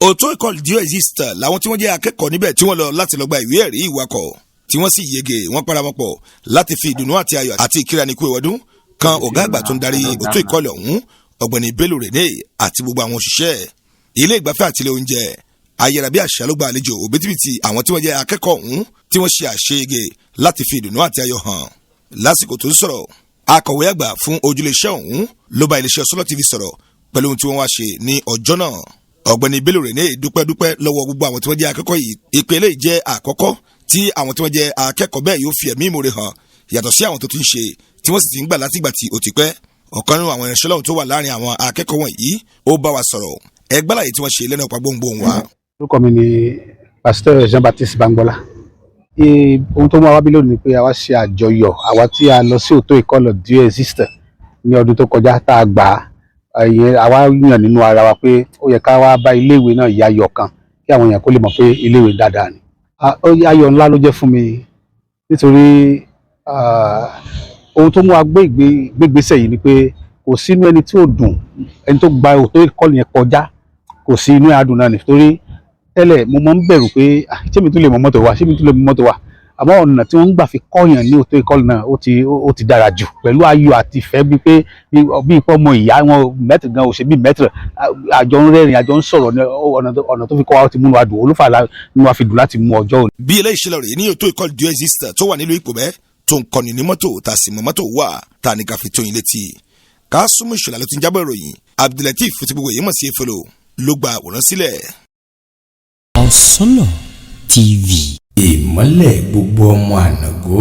Auto Ecole Dieux Existe làwọn tí wọ́n jẹ́ akẹ́kọ̀ọ́ níbẹ̀ tí wọ́n lọ láti lọ gba ìwé ẹ̀rí ìwakọ̀ tí wọ́n sì yege wọ́n paramọ́ pọ̀ láti fi ìdùnnú àti ayọ̀ àti ìkíraníkù ìwọ́dún kan ọ̀gá àgbà tó ń darí Auto Ecole ọ̀hún ọ̀gbẹ́ni Bello Rene àti gbogbo àwọn òṣìṣẹ́ ilé ìgbafẹ́ àti ilé oúnjẹ ayẹ̀rẹ̀bí àṣà ló gba àlejò òbítíbitì àwọn tí wọ́n jẹ́ akẹ́kọ̀ọ́ ọ̀hún tí wọ́n ṣe àṣeyege láti fi ìdùnnú àti ayọ̀ hàn lásìkò tó ń sọ̀rọ̀ akọ̀wé àgbà fún ojúléeṣẹ́ ọ̀hún ló bá iléeṣẹ́ Solo TV sọ̀rọ̀ pẹ̀lú ohun tí wọ́n wá ṣe ní ọjọ́ náà ọ̀gbẹ́ni Bello Rene dúpẹ́ lọ́wọ́ gbogbo àwọn tí wọ́n jẹ́ akẹ́kọ̀ọ́ yìí ìpele jẹ́ àkọ́kọ́ tí àwọn tí wọ́n jẹ́ akẹ́kọ̀ọ́ bẹ́ẹ̀ yóò fi ẹ̀mí ìmoore hàn yàtọ̀ sí àwọn tó ti ń ṣe tí wọ́n sì ti ń gbà látìgbà tí ó ti pẹ́ ọ̀kan nínú àwọn ìrìnsẹ̀ lọ́hùn tó wà láàrin àwọn akẹ́kọ̀ọ́ wọ̀nyí ó bá wa sọ̀rọ̀ ẹgbàláyé tí wọ́n ṣe lẹ́nu ọ̀pá gbóngbóng wa. orúkọ mi ni Pastor Jean-Baptiste Bangbola. Ohun tó mú àwa bí lónìí ni pé àwa ṣe àjọyọ̀ àwa tí a lọ sí Auto Ecole Dieux Existe ní ọdún tó kọjá tá a gbà á àwa yàn nínú ara wa pé ó yẹ ká wá bá iléèwé náà yayọ̀ kan kí àwọn èèyàn kó lè mọ̀ pé iléèwé dáadáa ni. Ayọ̀ ńlá ló jẹ́ fún mi nítorí ohun tó mú wa gbégbésẹ̀ yìí ni pé kò sínú ẹni tí ò dùn ẹni tó gba Auto Ecole yẹn kọjá kò sí inú adùn náà nítorí tẹ́lẹ̀ mo máa ń bẹ̀rù pé ṣé mi tún lè mọ mọ́tò wá àmọ́ ọ̀nà tí wọ́n ń gbà fi kọ́yàn ní Auto Ecole náà ó ti dára jù pẹ̀lú ayọ̀ àti ìfẹ́ bíi pé bí ipò ọmọ ìyá wọn mẹ́tì gan òṣèbí mẹ́tì àjọ ń rẹ́rìn àjọ ń sọ̀rọ̀ ọ̀nà tó fi kọ́ wa ti múnú adùn olúfàlà nínú wa fi dùn láti mú ọjọ́ òní. bí ilé ìṣẹ̀lẹ̀ rẹ̀ ní Auto Ecole Dieux Existe tó wà nílùú Ipobe tó ń kọ́ni ní mọ́tò tá a sì mọ mọ́tò wà tá a ní ká fi tó yín létí ká súnmọ́ ìṣẹ̀lẹ̀ ló ti ń jábọ̀ ìròyìn Abdulateef tí gbogbo èyí mọ̀ sí efelo ló gba àwòrán sílẹ̀. Solo TV. Ìmọ́lẹ̀ gbogbo ọmọ ànàgó.